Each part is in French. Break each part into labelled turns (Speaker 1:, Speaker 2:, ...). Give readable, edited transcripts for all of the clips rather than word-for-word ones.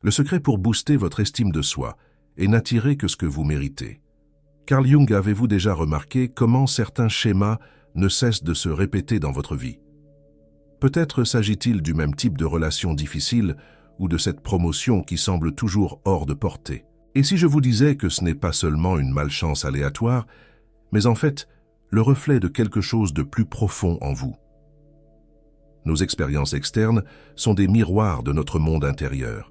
Speaker 1: Le secret pour booster votre estime de soi est n'attirer que ce que vous méritez. Carl Jung, avez-vous déjà remarqué comment certains schémas ne cessent de se répéter dans votre vie? Peut-être s'agit-il du même type de relation difficile ou de cette promotion qui semble toujours hors de portée. Et si je vous disais que ce n'est pas seulement une malchance aléatoire, mais en fait le reflet de quelque chose de plus profond en vous? Nos expériences externes sont des miroirs de notre monde intérieur.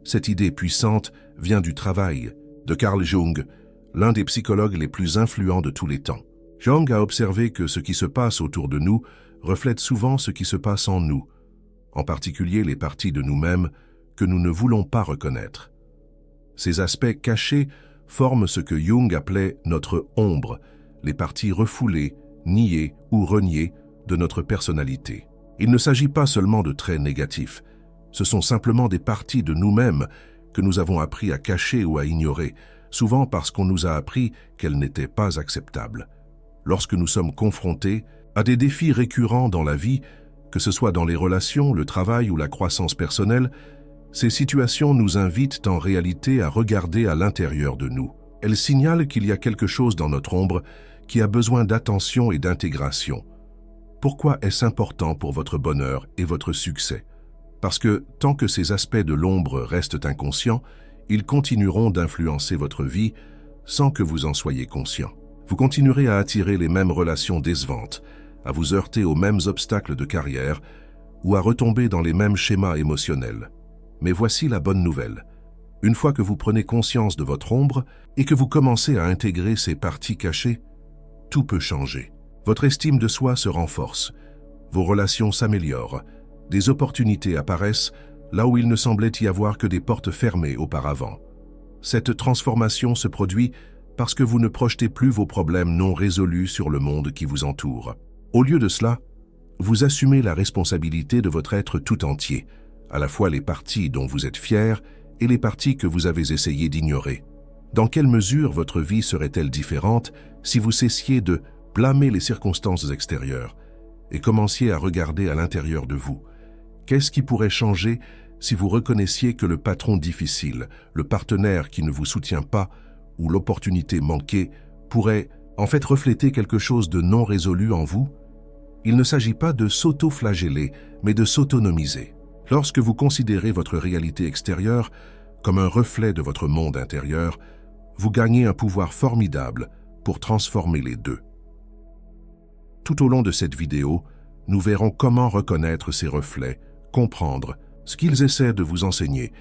Speaker 1: Cette idée puissante vient du travail de Carl Jung, l'un des psychologues les plus influents de tous les temps. Jung a observé que ce qui se passe autour de nous reflète souvent ce qui se passe en nous, en particulier les parties de nous-mêmes que nous ne voulons pas reconnaître. Ces aspects cachés forment ce que Jung appelait notre ombre, les parties refoulées, niées ou reniées de notre personnalité. Il ne s'agit pas seulement de traits négatifs, ce sont simplement des parties de nous-mêmes que nous avons appris à cacher ou à ignorer, souvent parce qu'on nous a appris qu'elles n'étaient pas acceptables. Lorsque nous sommes confrontés à des défis récurrents dans la vie, que ce soit dans les relations, le travail ou la croissance personnelle, ces situations nous invitent en réalité à regarder à l'intérieur de nous. Elles signalent qu'il y a quelque chose dans notre ombre qui a besoin d'attention et d'intégration. Pourquoi est-ce important pour votre bonheur et votre succès? Parce que tant que ces aspects de l'ombre restent inconscients, ils continueront d'influencer votre vie sans que vous en soyez conscient. Vous continuerez à attirer les mêmes relations décevantes, à vous heurter aux mêmes obstacles de carrière ou à retomber dans les mêmes schémas émotionnels. Mais voici la bonne nouvelle. Une fois que vous prenez conscience de votre ombre et que vous commencez à intégrer ces parties cachées, tout peut changer. Votre estime de soi se renforce, vos relations s'améliorent, des opportunités apparaissent là où il ne semblait y avoir que des portes fermées auparavant. Cette transformation se produit parce que vous ne projetez plus vos problèmes non résolus sur le monde qui vous entoure. Au lieu de cela, vous assumez la responsabilité de votre être tout entier, à la fois les parties dont vous êtes fier et les parties que vous avez essayé d'ignorer. Dans quelle mesure votre vie serait-elle différente si vous cessiez de blâmer les circonstances extérieures et commenciez à regarder à l'intérieur de vous? Qu'est-ce qui pourrait changer si vous reconnaissiez que le patron difficile, le partenaire qui ne vous soutient pas ou l'opportunité manquée pourrait en fait refléter quelque chose de non résolu en vous? Il ne s'agit pas de s'auto-flageller, mais de s'autonomiser. Lorsque vous considérez votre réalité extérieure comme un reflet de votre monde intérieur, vous gagnez un pouvoir formidable pour transformer les deux. Tout au long de cette vidéo, nous verrons comment reconnaître ces reflets, comprendre ce qu'ils essaient de vous enseigner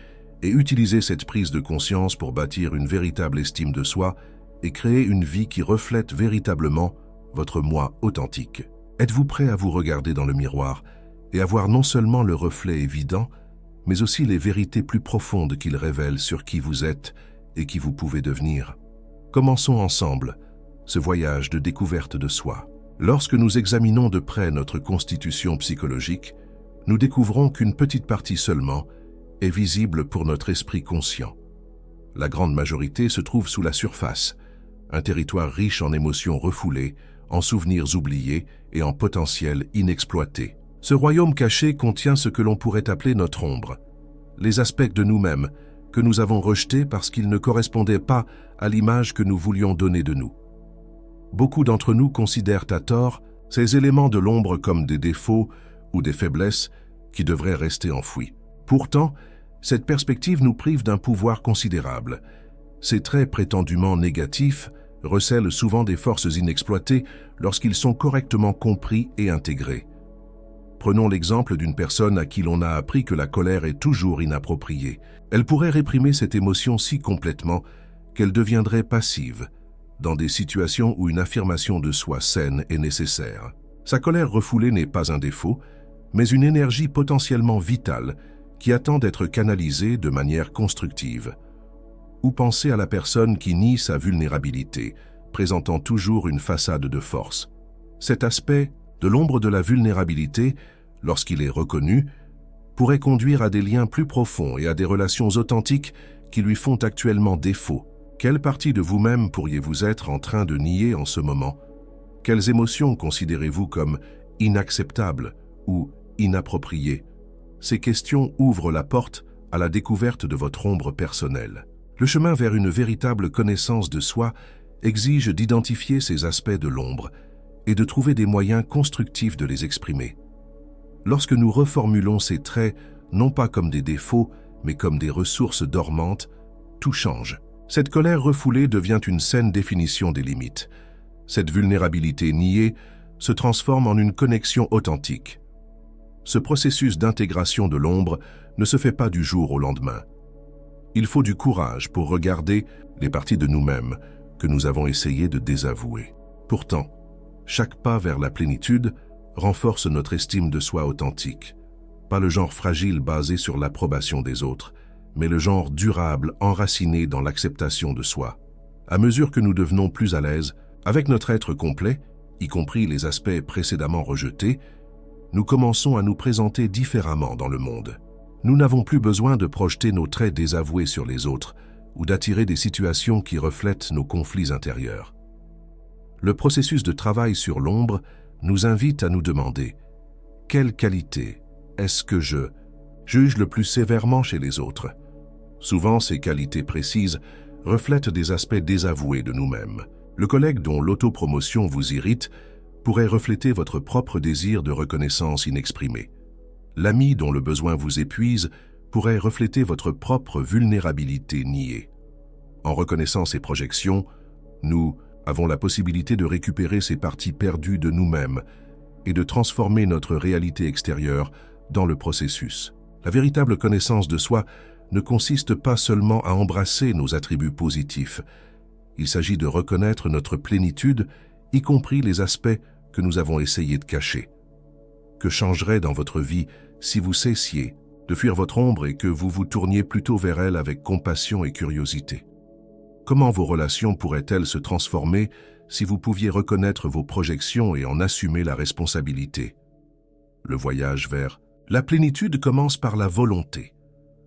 Speaker 1: et utiliser cette prise de conscience pour bâtir une véritable estime de soi et créer une vie qui reflète véritablement votre moi authentique. Êtes-vous prêt à vous regarder dans le miroir et à voir non seulement le reflet évident, mais aussi les vérités plus profondes qu'il révèle sur qui vous êtes et qui vous pouvez devenir? Commençons ensemble ce voyage de découverte de soi. Lorsque nous examinons de près notre constitution psychologique, nous découvrons qu'une petite partie seulement est visible pour notre esprit conscient. La grande majorité se trouve sous la surface, un territoire riche en émotions refoulées, en souvenirs oubliés et en potentiel inexploité. Ce royaume caché contient ce que l'on pourrait appeler notre ombre, les aspects de nous-mêmes que nous avons rejetés parce qu'ils ne correspondaient pas à l'image que nous voulions donner de nous. Beaucoup d'entre nous considèrent à tort ces éléments de l'ombre comme des défauts ou des faiblesses qui devraient rester enfouis. Pourtant, cette perspective nous prive d'un pouvoir considérable. Ces traits prétendument négatifs recèlent souvent des forces inexploitées lorsqu'ils sont correctement compris et intégrés. Prenons l'exemple d'une personne à qui l'on a appris que la colère est toujours inappropriée. Elle pourrait réprimer cette émotion si complètement qu'elle deviendrait passive, dans des situations où une affirmation de soi saine est nécessaire. Sa colère refoulée n'est pas un défaut, mais une énergie potentiellement vitale qui attend d'être canalisée de manière constructive. Ou pensez à la personne qui nie sa vulnérabilité, présentant toujours une façade de force. Cet aspect de l'ombre de la vulnérabilité, lorsqu'il est reconnu, pourrait conduire à des liens plus profonds et à des relations authentiques qui lui font actuellement défaut. Quelle partie de vous-même pourriez-vous être en train de nier en ce moment? Quelles émotions considérez-vous comme inacceptables ou inappropriées? Ces questions ouvrent la porte à la découverte de votre ombre personnelle. Le chemin vers une véritable connaissance de soi exige d'identifier ces aspects de l'ombre et de trouver des moyens constructifs de les exprimer. Lorsque nous reformulons ces traits, non pas comme des défauts, mais comme des ressources dormantes, tout change. Cette colère refoulée devient une saine définition des limites. Cette vulnérabilité niée se transforme en une connexion authentique. Ce processus d'intégration de l'ombre ne se fait pas du jour au lendemain. Il faut du courage pour regarder les parties de nous-mêmes que nous avons essayé de désavouer. Pourtant, chaque pas vers la plénitude renforce notre estime de soi authentique. Pas le genre fragile basé sur l'approbation des autres, mais le genre durable enraciné dans l'acceptation de soi. À mesure que nous devenons plus à l'aise avec notre être complet, y compris les aspects précédemment rejetés, nous commençons à nous présenter différemment dans le monde. Nous n'avons plus besoin de projeter nos traits désavoués sur les autres ou d'attirer des situations qui reflètent nos conflits intérieurs. Le processus de travail sur l'ombre nous invite à nous demander « Quelle qualité est-ce que je juge le plus sévèrement chez les autres ?» Souvent, ces qualités précises reflètent des aspects désavoués de nous-mêmes. Le collègue dont l'autopromotion vous irrite pourrait refléter votre propre désir de reconnaissance inexprimé. L'ami dont le besoin vous épuise pourrait refléter votre propre vulnérabilité niée. En reconnaissant ces projections, nous avons la possibilité de récupérer ces parties perdues de nous-mêmes et de transformer notre réalité extérieure dans le processus. La véritable connaissance de soi ne consiste pas seulement à embrasser nos attributs positifs. Il s'agit de reconnaître notre plénitude, y compris les aspects que nous avons essayé de cacher. Que changerait dans votre vie si vous cessiez de fuir votre ombre et que vous vous tourniez plutôt vers elle avec compassion et curiosité? Comment vos relations pourraient-elles se transformer si vous pouviez reconnaître vos projections et en assumer la responsabilité? Le voyage vers la plénitude commence par la volonté.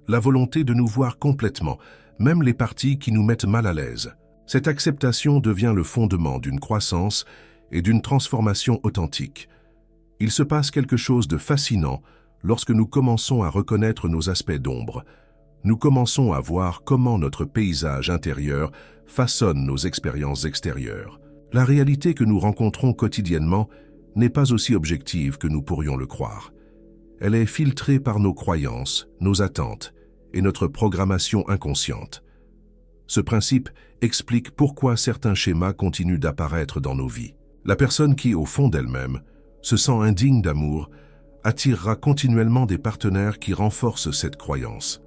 Speaker 1: La volonté de nous voir complètement, même les parties qui nous mettent mal à l'aise. Cette acceptation devient le fondement d'une croissance et d'une transformation authentique. Il se passe quelque chose de fascinant lorsque nous commençons à reconnaître nos aspects d'ombre. Nous commençons à voir comment notre paysage intérieur façonne nos expériences extérieures. La réalité que nous rencontrons quotidiennement n'est pas aussi objective que nous pourrions le croire. Elle est filtrée par nos croyances, nos attentes et notre programmation inconsciente. Ce principe explique pourquoi certains schémas continuent d'apparaître dans nos vies. La personne qui, au fond d'elle-même, se sent indigne d'amour, attirera continuellement des partenaires qui renforcent cette croyance.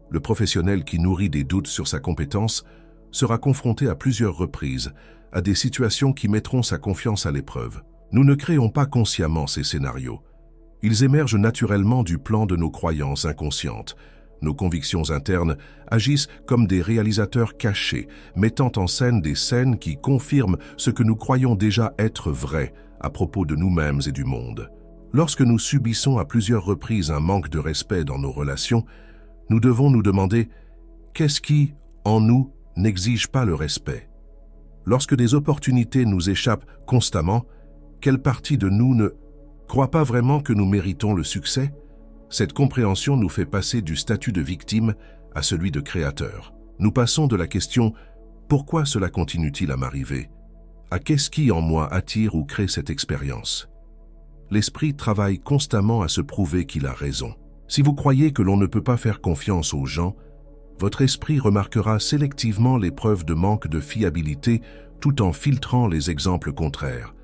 Speaker 1: Le professionnel qui nourrit des doutes sur sa compétence sera confronté à plusieurs reprises à des situations qui mettront sa confiance à l'épreuve. Nous ne créons pas consciemment ces scénarios. Ils émergent naturellement du plan de nos croyances inconscientes. Nos convictions internes agissent comme des réalisateurs cachés, mettant en scène des scènes qui confirment ce que nous croyons déjà être vrai à propos de nous-mêmes et du monde. Lorsque nous subissons à plusieurs reprises un manque de respect dans nos relations, nous devons nous demander qu'est-ce qui, en nous, n'exige pas le respect? Lorsque des opportunités nous échappent constamment, quelle partie de nous ne croit pas vraiment que nous méritons le succès? Cette compréhension nous fait passer du statut de victime à celui de créateur. Nous passons de la question « Pourquoi cela continue-t-il à m'arriver ?» à « Qu'est-ce qui en moi attire ou crée cette expérience ?» L'esprit travaille constamment à se prouver qu'il a raison. Si vous croyez que l'on ne peut pas faire confiance aux gens, votre esprit remarquera sélectivement les preuves de manque de fiabilité tout en filtrant les exemples contraires.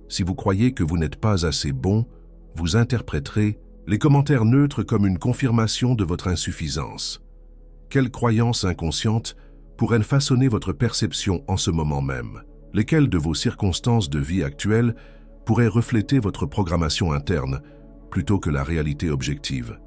Speaker 1: Si vous croyez que vous n'êtes pas assez bon, vous interpréterez les commentaires neutres comme une confirmation de votre insuffisance. Quelles croyances inconscientes pourraient façonner votre perception en ce moment même? Lesquelles de vos circonstances de vie actuelles pourraient refléter votre programmation interne plutôt que la réalité objective?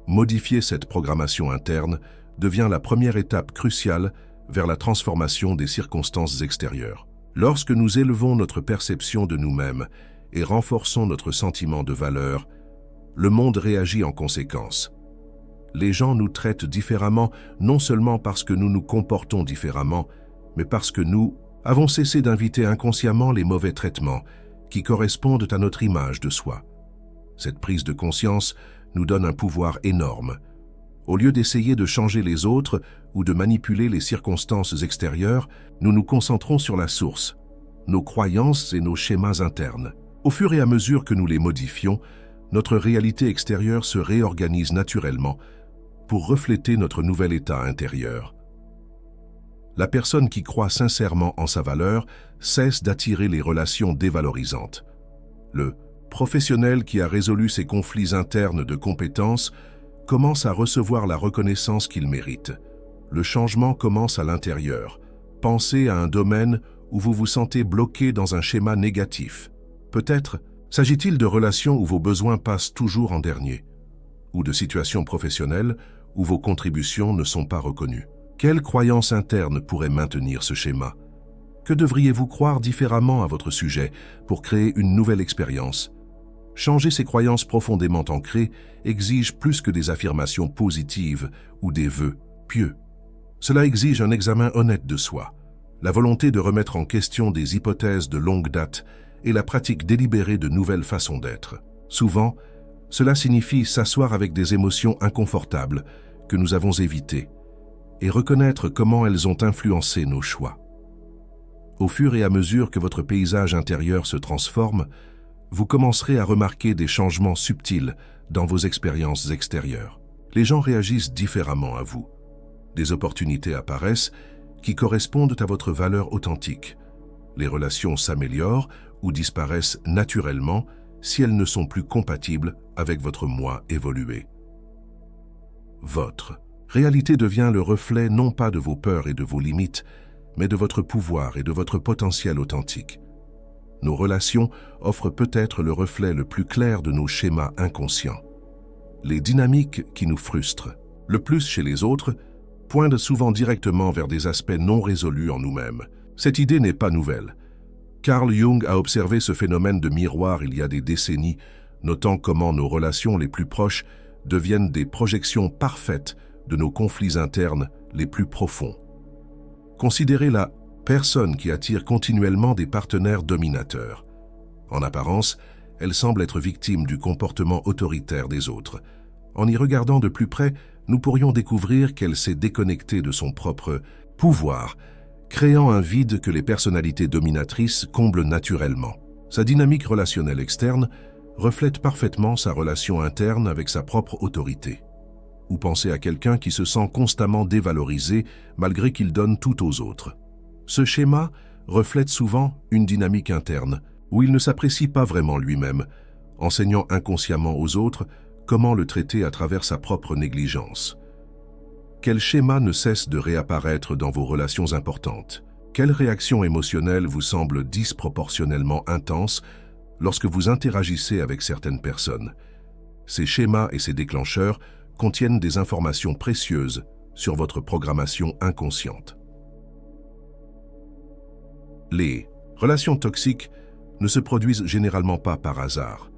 Speaker 1: Modifier cette programmation interne devient la première étape cruciale vers la transformation des circonstances extérieures. Lorsque nous élevons notre perception de nous-mêmes et renforçons notre sentiment de valeur, le monde réagit en conséquence. Les gens nous traitent différemment non seulement parce que nous nous comportons différemment, mais parce que nous avons cessé d'inviter inconsciemment les mauvais traitements qui correspondent à notre image de soi. Cette prise de conscience nous donne un pouvoir énorme. Au lieu d'essayer de changer les autres ou de manipuler les circonstances extérieures, nous nous concentrons sur la source, nos croyances et nos schémas internes. Au fur et à mesure que nous les modifions, notre réalité extérieure se réorganise naturellement pour refléter notre nouvel état intérieur. La personne qui croit sincèrement en sa valeur cesse d'attirer les relations dévalorisantes. Le professionnel qui a résolu ses conflits internes de compétences commence à recevoir la reconnaissance qu'il mérite. Le changement commence à l'intérieur. Pensez à un domaine où vous vous sentez bloqué dans un schéma négatif. Peut-être s'agit-il de relations où vos besoins passent toujours en dernier, ou de situations professionnelles où vos contributions ne sont pas reconnues. Quelle croyance interne pourrait maintenir ce schéma? Que devriez-vous croire différemment à votre sujet pour créer une nouvelle expérience? Changer ces croyances profondément ancrées exige plus que des affirmations positives ou des vœux pieux. Cela exige un examen honnête de soi, la volonté de remettre en question des hypothèses de longue date et la pratique délibérée de nouvelles façons d'être. Souvent, cela signifie s'asseoir avec des émotions inconfortables que nous avons évitées et reconnaître comment elles ont influencé nos choix. Au fur et à mesure que votre paysage intérieur se transforme, vous commencerez à remarquer des changements subtils dans vos expériences extérieures. Les gens réagissent différemment à vous. Des opportunités apparaissent qui correspondent à votre valeur authentique. Les relations s'améliorent ou disparaissent naturellement si elles ne sont plus compatibles avec votre moi évolué. Votre réalité devient le reflet non pas de vos peurs et de vos limites, mais de votre pouvoir et de votre potentiel authentique. Nos relations offrent peut-être le reflet le plus clair de nos schémas inconscients. Les dynamiques qui nous frustrent, le plus chez les autres, pointent souvent directement vers des aspects non résolus en nous-mêmes. Cette idée n'est pas nouvelle. Carl Jung a observé ce phénomène de miroir il y a des décennies, notant comment nos relations les plus proches deviennent des projections parfaites de nos conflits internes les plus profonds. Considérez la personne qui attire continuellement des partenaires dominateurs. En apparence, elle semble être victime du comportement autoritaire des autres. En y regardant de plus près, nous pourrions découvrir qu'elle s'est déconnectée de son propre pouvoir, créant un vide que les personnalités dominatrices comblent naturellement. Sa dynamique relationnelle externe reflète parfaitement sa relation interne avec sa propre autorité. Ou pensez à quelqu'un qui se sent constamment dévalorisé malgré qu'il donne tout aux autres. Ce schéma reflète souvent une dynamique interne où il ne s'apprécie pas vraiment lui-même, enseignant inconsciemment aux autres comment le traiter à travers sa propre négligence. Quel schéma ne cesse de réapparaître dans vos relations importantes? Quelle réaction émotionnelle vous semble disproportionnellement intense lorsque vous interagissez avec certaines personnes? Ces schémas et ces déclencheurs contiennent des informations précieuses sur votre programmation inconsciente. Les relations toxiques ne se produisent généralement pas par hasard.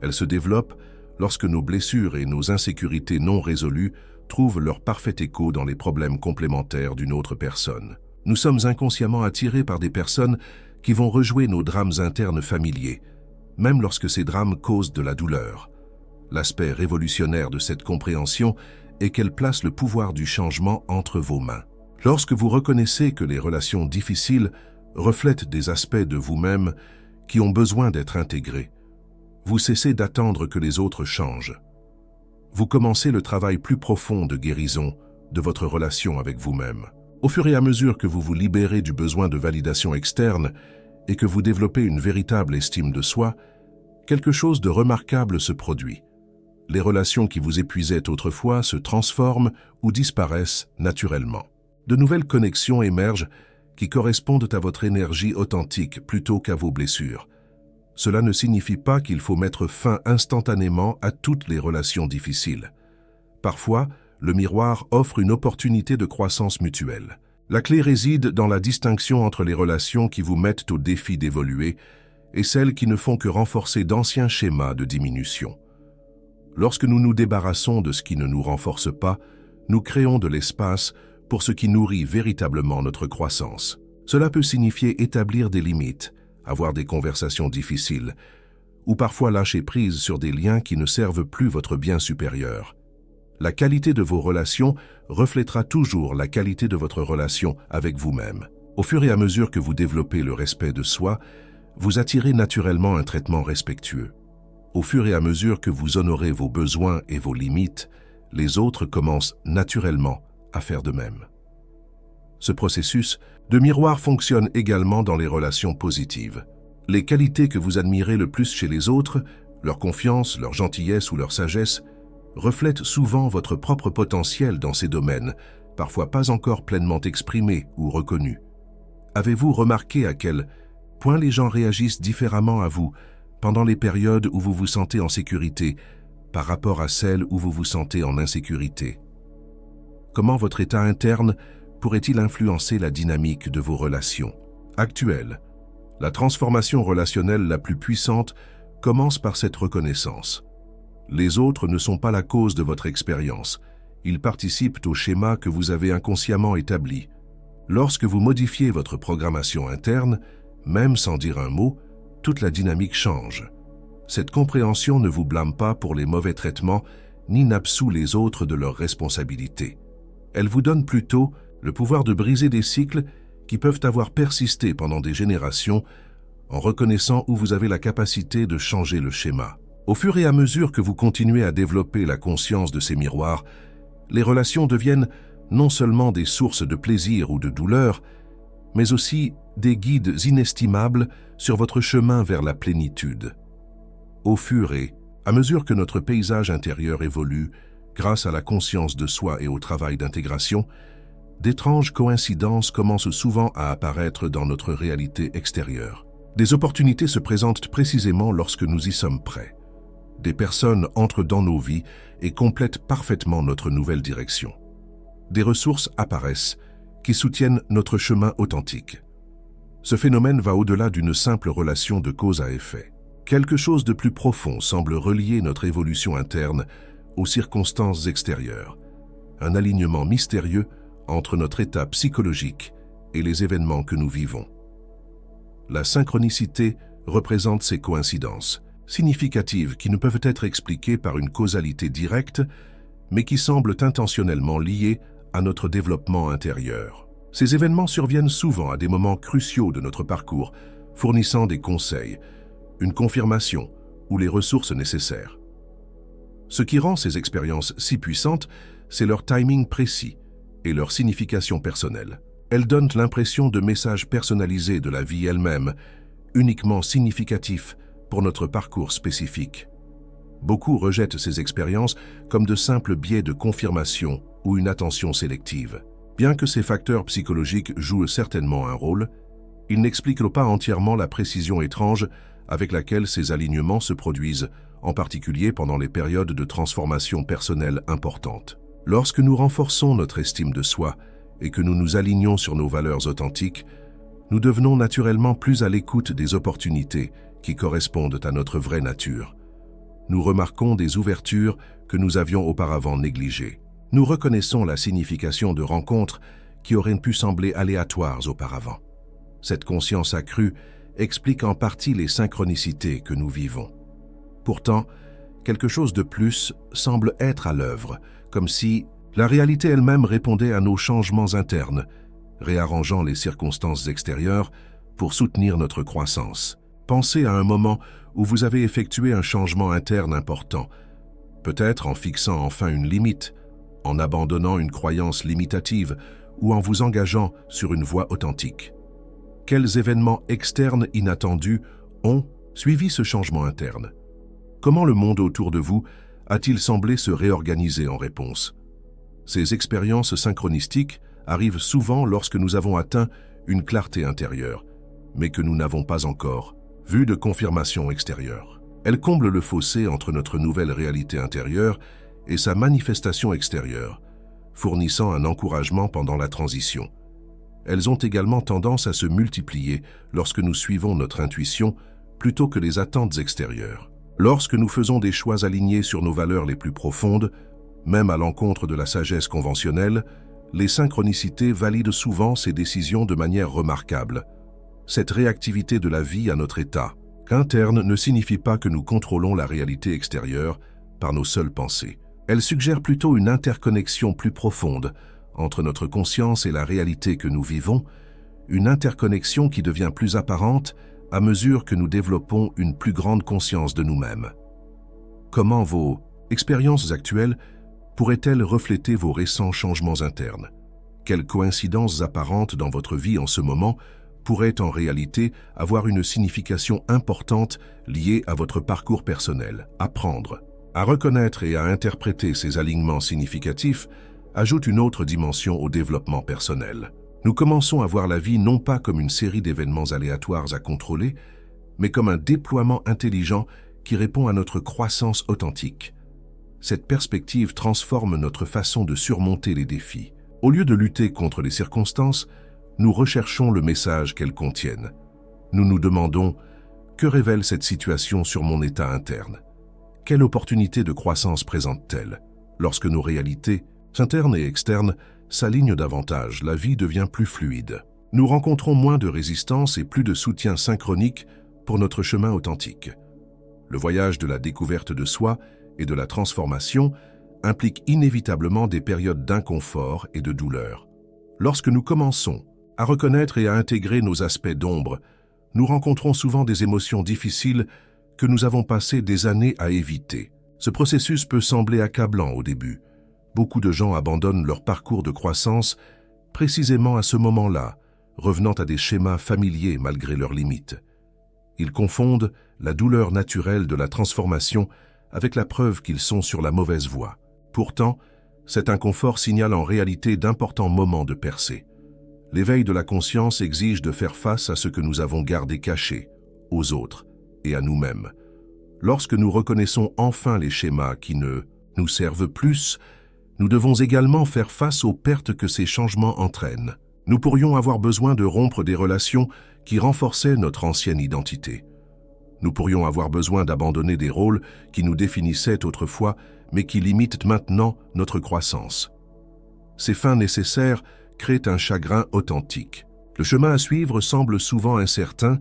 Speaker 1: Elles se développent lorsque nos blessures et nos insécurités non résolues trouvent leur parfait écho dans les problèmes complémentaires d'une autre personne. Nous sommes inconsciemment attirés par des personnes qui vont rejouer nos drames internes familiers, même lorsque ces drames causent de la douleur. L'aspect révolutionnaire de cette compréhension est qu'elle place le pouvoir du changement entre vos mains. Lorsque vous reconnaissez que les relations difficiles reflètent des aspects de vous-même qui ont besoin d'être intégrés, vous cessez d'attendre que les autres changent. Vous commencez le travail plus profond de guérison de votre relation avec vous-même. Au fur et à mesure que vous vous libérez du besoin de validation externe et que vous développez une véritable estime de soi, quelque chose de remarquable se produit. Les relations qui vous épuisaient autrefois se transforment ou disparaissent naturellement. De nouvelles connexions émergent qui correspondent à votre énergie authentique plutôt qu'à vos blessures. Cela ne signifie pas qu'il faut mettre fin instantanément à toutes les relations difficiles. Parfois, le miroir offre une opportunité de croissance mutuelle. La clé réside dans la distinction entre les relations qui vous mettent au défi d'évoluer et celles qui ne font que renforcer d'anciens schémas de diminution. Lorsque nous nous débarrassons de ce qui ne nous renforce pas, nous créons de l'espace pour ce qui nourrit véritablement notre croissance. Cela peut signifier établir des limites, avoir des conversations difficiles, ou parfois lâcher prise sur des liens qui ne servent plus votre bien supérieur. La qualité de vos relations reflètera toujours la qualité de votre relation avec vous-même. Au fur et à mesure que vous développez le respect de soi, vous attirez naturellement un traitement respectueux. Au fur et à mesure que vous honorez vos besoins et vos limites, les autres commencent naturellement à faire de même. Ce processus de miroir fonctionne également dans les relations positives. Les qualités que vous admirez le plus chez les autres, leur confiance, leur gentillesse ou leur sagesse, reflètent souvent votre propre potentiel dans ces domaines, parfois pas encore pleinement exprimés ou reconnus. Avez-vous remarqué à quel point les gens réagissent différemment à vous pendant les périodes où vous vous sentez en sécurité par rapport à celles où vous vous sentez en insécurité? Comment votre état interne pourrait-il influencer la dynamique de vos relations actuelles? La transformation relationnelle la plus puissante commence par cette reconnaissance. Les autres ne sont pas la cause de votre expérience. Ils participent au schéma que vous avez inconsciemment établi. Lorsque vous modifiez votre programmation interne, même sans dire un mot, toute la dynamique change. Cette compréhension ne vous blâme pas pour les mauvais traitements, ni n'absout les autres de leurs responsabilités. Elle vous donne plutôt le pouvoir de briser des cycles qui peuvent avoir persisté pendant des générations, en reconnaissant où vous avez la capacité de changer le schéma. Au fur et à mesure que vous continuez à développer la conscience de ces miroirs, les relations deviennent non seulement des sources de plaisir ou de douleur, mais aussi des guides inestimables sur votre chemin vers la plénitude. Au fur et à mesure que notre paysage intérieur évolue, grâce à la conscience de soi et au travail d'intégration, d'étranges coïncidences commencent souvent à apparaître dans notre réalité extérieure. Des opportunités se présentent précisément lorsque nous y sommes prêts. Des personnes entrent dans nos vies et complètent parfaitement notre nouvelle direction. Des ressources apparaissent qui soutiennent notre chemin authentique. Ce phénomène va au-delà d'une simple relation de cause à effet. Quelque chose de plus profond semble relier notre évolution interne aux circonstances extérieures. Un alignement mystérieux entre notre état psychologique et les événements que nous vivons. La synchronicité représente ces coïncidences, significatives qui ne peuvent être expliquées par une causalité directe, mais qui semblent intentionnellement liées à notre développement intérieur. Ces événements surviennent souvent à des moments cruciaux de notre parcours, fournissant des conseils, une confirmation ou les ressources nécessaires. Ce qui rend ces expériences si puissantes, c'est leur timing précis et leur signification personnelle. Elles donnent l'impression de messages personnalisés de la vie elle-même, uniquement significatifs pour notre parcours spécifique. Beaucoup rejettent ces expériences comme de simples biais de confirmation ou une attention sélective. Bien que ces facteurs psychologiques jouent certainement un rôle, ils n'expliquent pas entièrement la précision étrange avec laquelle ces alignements se produisent, en particulier pendant les périodes de transformation personnelle importantes. Lorsque nous renforçons notre estime de soi et que nous nous alignons sur nos valeurs authentiques, nous devenons naturellement plus à l'écoute des opportunités qui correspondent à notre vraie nature. Nous remarquons des ouvertures que nous avions auparavant négligées. Nous reconnaissons la signification de rencontres qui auraient pu sembler aléatoires auparavant. Cette conscience accrue explique en partie les synchronicités que nous vivons. Pourtant, quelque chose de plus semble être à l'œuvre, comme si la réalité elle-même répondait à nos changements internes, réarrangeant les circonstances extérieures pour soutenir notre croissance. Pensez à un moment où vous avez effectué un changement interne important, peut-être en fixant enfin une limite, en abandonnant une croyance limitative ou en vous engageant sur une voie authentique. Quels événements externes inattendus ont suivi ce changement interne? Comment le monde autour de vous a-t-il semblé se réorganiser en réponse? Ces expériences synchronistiques arrivent souvent lorsque nous avons atteint une clarté intérieure, mais que nous n'avons pas encore vu de confirmation extérieure. Elles comblent le fossé entre notre nouvelle réalité intérieure et sa manifestation extérieure, fournissant un encouragement pendant la transition. Elles ont également tendance à se multiplier lorsque nous suivons notre intuition plutôt que les attentes extérieures. Lorsque nous faisons des choix alignés sur nos valeurs les plus profondes, même à l'encontre de la sagesse conventionnelle, les synchronicités valident souvent ces décisions de manière remarquable. Cette réactivité de la vie à notre état interne ne signifie pas que nous contrôlons la réalité extérieure par nos seules pensées. Elle suggère plutôt une interconnexion plus profonde entre notre conscience et la réalité que nous vivons, une interconnexion qui devient plus apparente à mesure que nous développons une plus grande conscience de nous-mêmes. Comment vos expériences actuelles pourraient-elles refléter vos récents changements internes? Quelles coïncidences apparentes dans votre vie en ce moment pourraient en réalité avoir une signification importante liée à votre parcours personnel? Apprendre à reconnaître et à interpréter ces alignements significatifs ajoute une autre dimension au développement personnel. Nous commençons à voir la vie non pas comme une série d'événements aléatoires à contrôler, mais comme un déploiement intelligent qui répond à notre croissance authentique. Cette perspective transforme notre façon de surmonter les défis. Au lieu de lutter contre les circonstances, nous recherchons le message qu'elles contiennent. Nous nous demandons « Que révèle cette situation sur mon état interne ? Quelle opportunité de croissance présente-t-elle » Lorsque nos réalités, internes et externes, s'alignent davantage, la vie devient plus fluide. Nous rencontrons moins de résistance et plus de soutien synchronique pour notre chemin authentique. Le voyage de la découverte de soi et de la transformation implique inévitablement des périodes d'inconfort et de douleur. Lorsque nous commençons à reconnaître et à intégrer nos aspects d'ombre, nous rencontrons souvent des émotions difficiles que nous avons passé des années à éviter. Ce processus peut sembler accablant au début. Beaucoup de gens abandonnent leur parcours de croissance précisément à ce moment-là, revenant à des schémas familiers malgré leurs limites. Ils confondent la douleur naturelle de la transformation avec la preuve qu'ils sont sur la mauvaise voie. Pourtant, cet inconfort signale en réalité d'importants moments de percée. L'éveil de la conscience exige de faire face à ce que nous avons gardé caché, aux autres et à nous-mêmes. Lorsque nous reconnaissons enfin les schémas qui ne nous servent plus, nous devons également faire face aux pertes que ces changements entraînent. Nous pourrions avoir besoin de rompre des relations qui renforçaient notre ancienne identité. Nous pourrions avoir besoin d'abandonner des rôles qui nous définissaient autrefois, mais qui limitent maintenant notre croissance. Ces fins nécessaires créent un chagrin authentique. Le chemin à suivre semble souvent incertain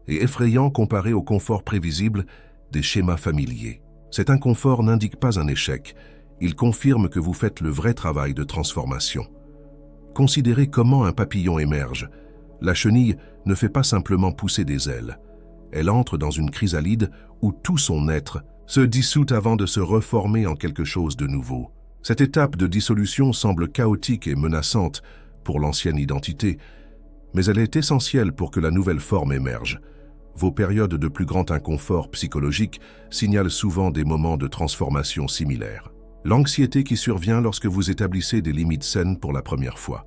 Speaker 1: et effrayant comparé au confort prévisible des schémas familiers. Cet inconfort n'indique pas un échec, il confirme que vous faites le vrai travail de transformation. Considérez comment un papillon émerge. La chenille ne fait pas simplement pousser des ailes. Elle entre dans une chrysalide où tout son être se dissout avant de se reformer en quelque chose de nouveau. Cette étape de dissolution semble chaotique et menaçante pour l'ancienne identité, mais elle est essentielle pour que la nouvelle forme émerge. Vos périodes de plus grand inconfort psychologique signalent souvent des moments de transformation similaires. L'anxiété qui survient lorsque vous établissez des limites saines pour la première fois.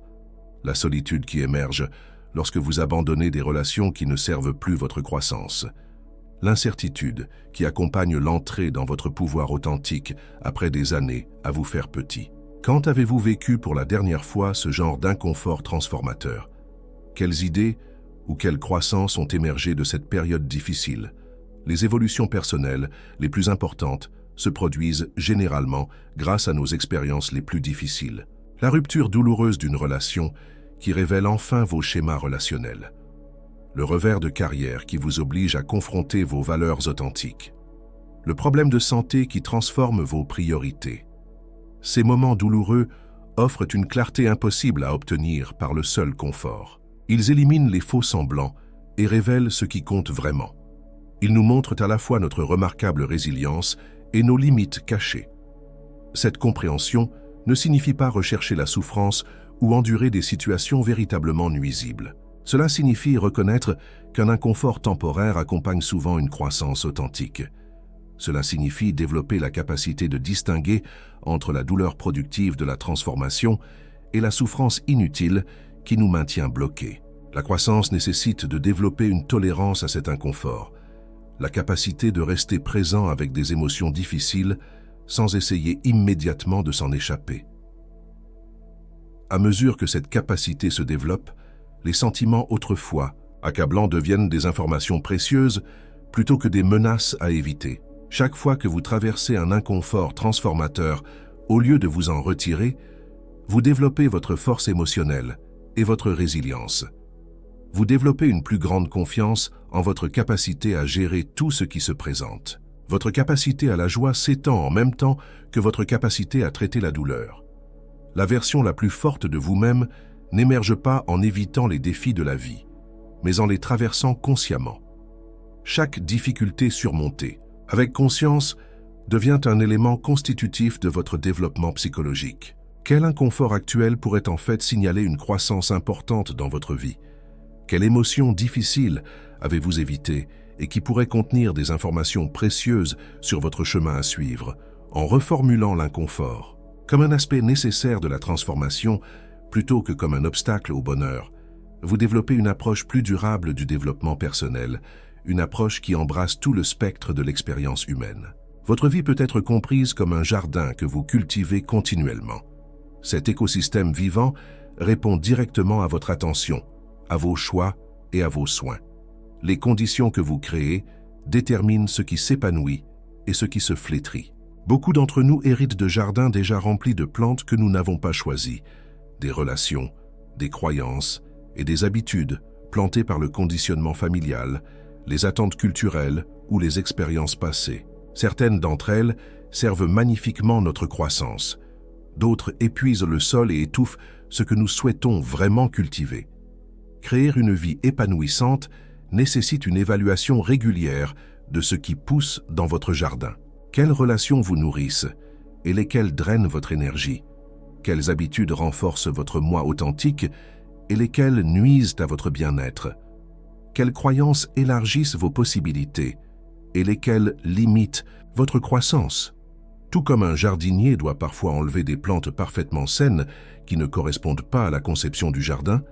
Speaker 1: La solitude qui émerge lorsque vous abandonnez des relations qui ne servent plus votre croissance. L'incertitude qui accompagne l'entrée dans votre pouvoir authentique après des années à vous faire petit. Quand avez-vous vécu pour la dernière fois ce genre d'inconfort transformateur? Quelles idées ou quelles croissances ont émergé de cette période difficile? Les évolutions personnelles les plus importantes se produisent généralement grâce à nos expériences les plus difficiles. La rupture douloureuse d'une relation qui révèle enfin vos schémas relationnels. Le revers de carrière qui vous oblige à confronter vos valeurs authentiques. Le problème de santé qui transforme vos priorités. Ces moments douloureux offrent une clarté impossible à obtenir par le seul confort. Ils éliminent les faux semblants et révèlent ce qui compte vraiment. Ils nous montrent à la fois notre remarquable résilience et nos limites cachées. Cette compréhension ne signifie pas rechercher la souffrance ou endurer des situations véritablement nuisibles. Cela signifie reconnaître qu'un inconfort temporaire accompagne souvent une croissance authentique. Cela signifie développer la capacité de distinguer entre la douleur productive de la transformation et la souffrance inutile qui nous maintient bloqués. La croissance nécessite de développer une tolérance à cet inconfort, la capacité de rester présent avec des émotions difficiles sans essayer immédiatement de s'en échapper. À mesure que cette capacité se développe, les sentiments autrefois accablants deviennent des informations précieuses plutôt que des menaces à éviter. Chaque fois que vous traversez un inconfort transformateur, au lieu de vous en retirer, vous développez votre force émotionnelle et votre résilience. Vous développez une plus grande confiance en votre capacité à gérer tout ce qui se présente. Votre capacité à la joie s'étend en même temps que votre capacité à traiter la douleur. La version la plus forte de vous-même n'émerge pas en évitant les défis de la vie, mais en les traversant consciemment. Chaque difficulté surmontée, avec conscience, devient un élément constitutif de votre développement psychologique. Quel inconfort actuel pourrait en fait signaler une croissance importante dans votre vie? Quelle émotion difficile avez-vous évité et qui pourrait contenir des informations précieuses sur votre chemin à suivre, en reformulant l'inconfort comme un aspect nécessaire de la transformation plutôt que comme un obstacle au bonheur? Vous développez une approche plus durable du développement personnel, une approche qui embrasse tout le spectre de l'expérience humaine. Votre vie peut être comprise comme un jardin que vous cultivez continuellement. Cet écosystème vivant répond directement à votre attention, à vos choix et à vos soins. Les conditions que vous créez déterminent ce qui s'épanouit et ce qui se flétrit. Beaucoup d'entre nous héritent de jardins déjà remplis de plantes que nous n'avons pas choisies, des relations, des croyances et des habitudes plantées par le conditionnement familial, les attentes culturelles ou les expériences passées. Certaines d'entre elles servent magnifiquement notre croissance. D'autres épuisent le sol et étouffent ce que nous souhaitons vraiment cultiver. Créer une vie épanouissante nécessite une évaluation régulière de ce qui pousse dans votre jardin. Quelles relations vous nourrissent et lesquelles drainent votre énergie? Quelles habitudes renforcent votre moi authentique et lesquelles nuisent à votre bien-être? Quelles croyances élargissent vos possibilités et lesquelles limitent votre croissance? Tout comme un jardinier doit parfois enlever des plantes parfaitement saines qui ne correspondent pas à la conception du jardin,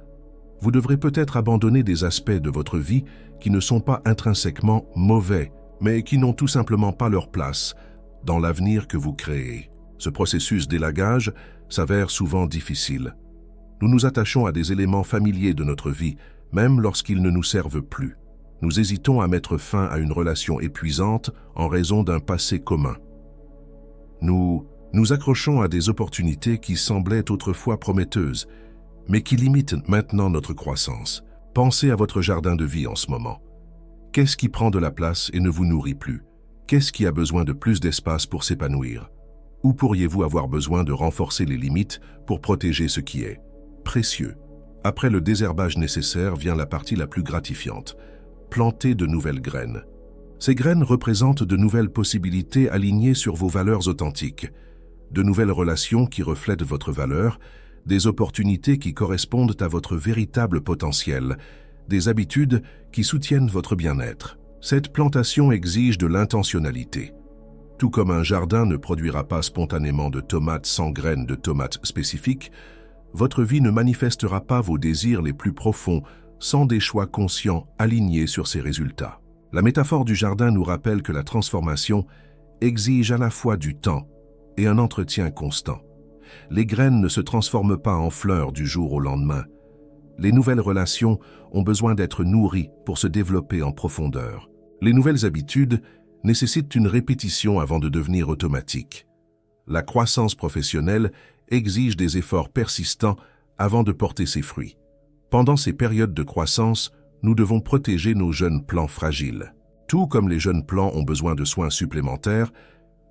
Speaker 1: vous devrez peut-être abandonner des aspects de votre vie qui ne sont pas intrinsèquement mauvais, mais qui n'ont tout simplement pas leur place dans l'avenir que vous créez. Ce processus d'élagage s'avère souvent difficile. Nous nous attachons à des éléments familiers de notre vie, même lorsqu'ils ne nous servent plus. Nous hésitons à mettre fin à une relation épuisante en raison d'un passé commun. Nous nous accrochons à des opportunités qui semblaient autrefois prometteuses, mais qui limitent maintenant notre croissance. Pensez à votre jardin de vie en ce moment. Qu'est-ce qui prend de la place et ne vous nourrit plus? Qu'est-ce qui a besoin de plus d'espace pour s'épanouir? Où pourriez-vous avoir besoin de renforcer les limites pour protéger ce qui est précieux? Après le désherbage nécessaire vient la partie la plus gratifiante, planter de nouvelles graines. Ces graines représentent de nouvelles possibilités alignées sur vos valeurs authentiques, de nouvelles relations qui reflètent votre valeur, des opportunités qui correspondent à votre véritable potentiel, des habitudes qui soutiennent votre bien-être. Cette plantation exige de l'intentionnalité. Tout comme un jardin ne produira pas spontanément de tomates sans graines de tomates spécifiques, votre vie ne manifestera pas vos désirs les plus profonds sans des choix conscients alignés sur ces résultats. La métaphore du jardin nous rappelle que la transformation exige à la fois du temps et un entretien constant. Les graines ne se transforment pas en fleurs du jour au lendemain. Les nouvelles relations ont besoin d'être nourries pour se développer en profondeur. Les nouvelles habitudes nécessitent une répétition avant de devenir automatiques. La croissance professionnelle exige des efforts persistants avant de porter ses fruits. Pendant ces périodes de croissance, nous devons protéger nos jeunes plants fragiles. Tout comme les jeunes plants ont besoin de soins supplémentaires,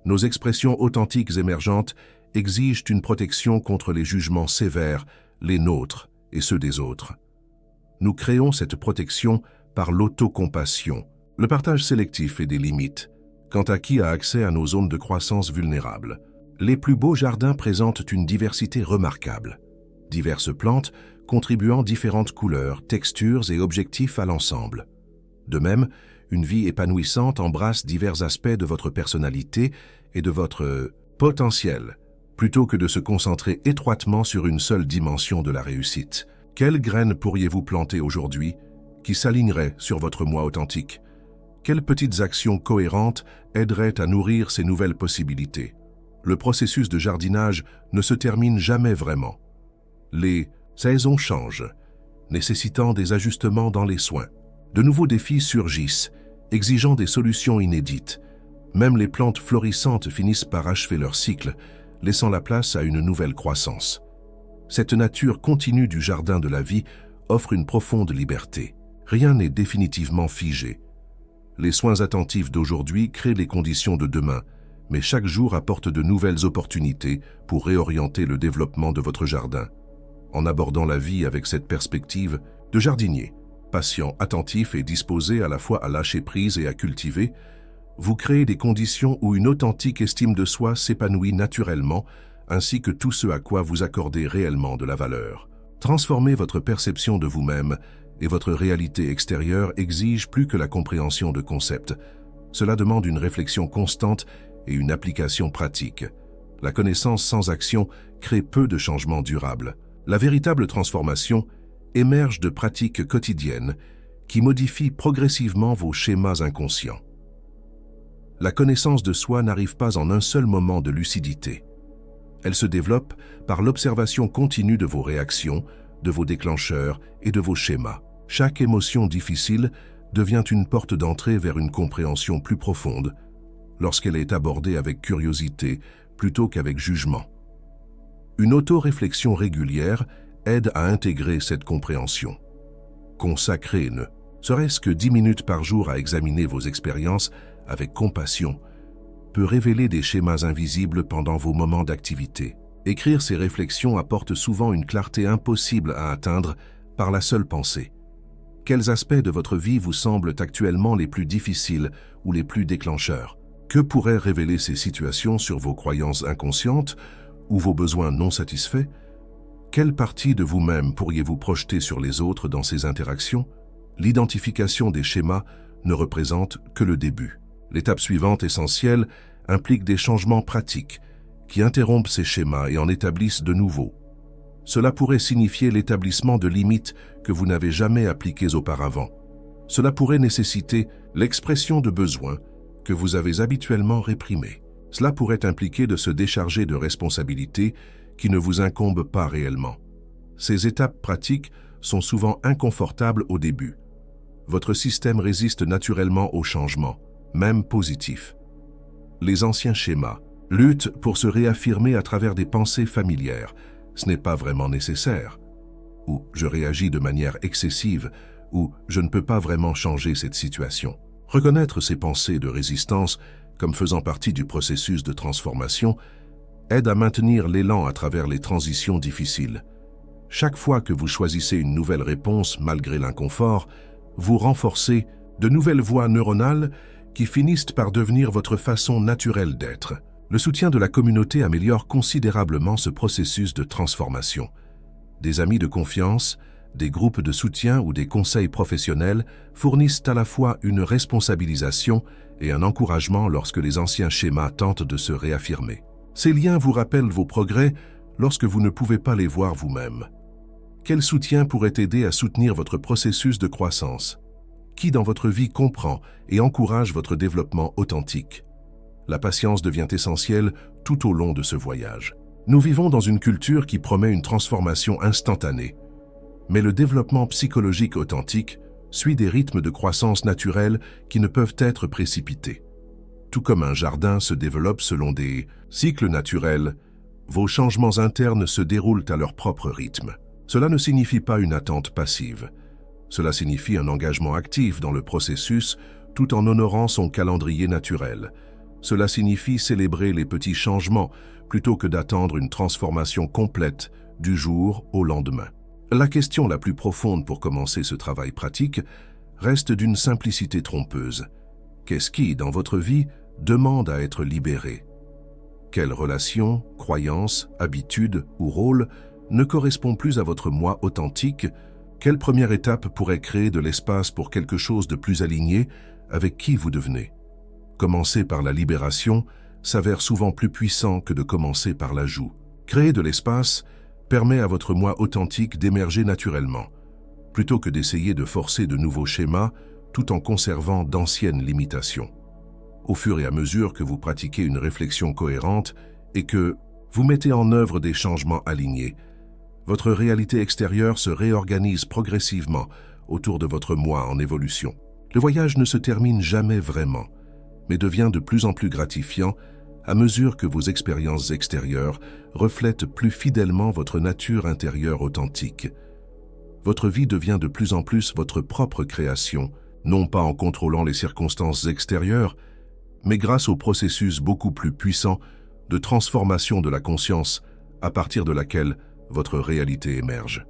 Speaker 1: nos expressions authentiques émergentes exigent une protection contre les jugements sévères, les nôtres et ceux des autres. Nous créons cette protection par l'autocompassion, le partage sélectif et des limites, quant à qui a accès à nos zones de croissance vulnérables. Les plus beaux jardins présentent une diversité remarquable. Diverses plantes contribuant différentes couleurs, textures et objectifs à l'ensemble. De même, une vie épanouissante embrasse divers aspects de votre personnalité et de votre potentiel, plutôt que de se concentrer étroitement sur une seule dimension de la réussite. Quelles graines pourriez-vous planter aujourd'hui qui s'aligneraient sur votre moi authentique? Quelles petites actions cohérentes aideraient à nourrir ces nouvelles possibilités? Le processus de jardinage ne se termine jamais vraiment. Les saisons changent, nécessitant des ajustements dans les soins. De nouveaux défis surgissent, exigeant des solutions inédites. Même les plantes florissantes finissent par achever leur cycle, laissant la place à une nouvelle croissance. Cette nature continue du jardin de la vie offre une profonde liberté. Rien n'est définitivement figé. Les soins attentifs d'aujourd'hui créent les conditions de demain, mais chaque jour apporte de nouvelles opportunités pour réorienter le développement de votre jardin. En abordant la vie avec cette perspective de jardinier, patient, attentif et disposé à la fois à lâcher prise et à cultiver, vous créez des conditions où une authentique estime de soi s'épanouit naturellement, ainsi que tout ce à quoi vous accordez réellement de la valeur. Transformer votre perception de vous-même et votre réalité extérieure exige plus que la compréhension de concepts. Cela demande une réflexion constante et une application pratique. La connaissance sans action crée peu de changements durables. La véritable transformation émerge de pratiques quotidiennes qui modifient progressivement vos schémas inconscients. La connaissance de soi n'arrive pas en un seul moment de lucidité. Elle se développe par l'observation continue de vos réactions, de vos déclencheurs et de vos schémas. Chaque émotion difficile devient une porte d'entrée vers une compréhension plus profonde lorsqu'elle est abordée avec curiosité plutôt qu'avec jugement. Une auto-réflexion régulière aide à intégrer cette compréhension. Consacrez ne serait-ce que 10 minutes par jour à examiner vos expériences avec compassion peut révéler des schémas invisibles pendant vos moments d'activité. Écrire ces réflexions apporte souvent une clarté impossible à atteindre par la seule pensée. Quels aspects de votre vie vous semblent actuellement les plus difficiles ou les plus déclencheurs? Que pourraient révéler ces situations sur vos croyances inconscientes ou vos besoins non satisfaits? Quelle partie de vous-même pourriez-vous projeter sur les autres dans ces interactions? L'identification des schémas ne représente que le début. L'étape suivante essentielle implique des changements pratiques qui interrompent ces schémas et en établissent de nouveaux. Cela pourrait signifier l'établissement de limites que vous n'avez jamais appliquées auparavant. Cela pourrait nécessiter l'expression de besoins que vous avez habituellement réprimés. Cela pourrait impliquer de se décharger de responsabilités qui ne vous incombent pas réellement. Ces étapes pratiques sont souvent inconfortables au début. Votre système résiste naturellement au changement, même positif. Les anciens schémas luttent pour se réaffirmer à travers des pensées familières. Ce n'est pas vraiment nécessaire. Ou je réagis de manière excessive, ou je ne peux pas vraiment changer cette situation. Reconnaître ces pensées de résistance comme faisant partie du processus de transformation aide à maintenir l'élan à travers les transitions difficiles. Chaque fois que vous choisissez une nouvelle réponse malgré l'inconfort, vous renforcez de nouvelles voies neuronales qui finissent par devenir votre façon naturelle d'être. Le soutien de la communauté améliore considérablement ce processus de transformation. Des amis de confiance, des groupes de soutien ou des conseils professionnels fournissent à la fois une responsabilisation et un encouragement lorsque les anciens schémas tentent de se réaffirmer. Ces liens vous rappellent vos progrès lorsque vous ne pouvez pas les voir vous-même. Quel soutien pourrait aider à soutenir votre processus de croissance? Qui dans votre vie comprend et encourage votre développement authentique? La patience devient essentielle tout au long de ce voyage. Nous vivons dans une culture qui promet une transformation instantanée. Mais le développement psychologique authentique suit des rythmes de croissance naturels qui ne peuvent être précipités. Tout comme un jardin se développe selon des cycles naturels, vos changements internes se déroulent à leur propre rythme. Cela ne signifie pas une attente passive. Cela signifie un engagement actif dans le processus tout en honorant son calendrier naturel. Cela signifie célébrer les petits changements plutôt que d'attendre une transformation complète du jour au lendemain. La question la plus profonde pour commencer ce travail pratique reste d'une simplicité trompeuse. Qu'est-ce qui, dans votre vie, demande à être libéré? Quelle relation, croyance, habitude ou rôle ne correspond plus à votre moi authentique? Quelle première étape pourrait créer de l'espace pour quelque chose de plus aligné avec qui vous devenez? Commencer par la libération s'avère souvent plus puissant que de commencer par l'ajout. Créer de l'espace permet à votre moi authentique d'émerger naturellement, plutôt que d'essayer de forcer de nouveaux schémas tout en conservant d'anciennes limitations. Au fur et à mesure que vous pratiquez une réflexion cohérente et que vous mettez en œuvre des changements alignés, votre réalité extérieure se réorganise progressivement autour de votre moi en évolution. Le voyage ne se termine jamais vraiment, mais devient de plus en plus gratifiant à mesure que vos expériences extérieures reflètent plus fidèlement votre nature intérieure authentique. Votre vie devient de plus en plus votre propre création, non pas en contrôlant les circonstances extérieures, mais grâce au processus beaucoup plus puissant de transformation de la conscience à partir de laquelle votre réalité émerge.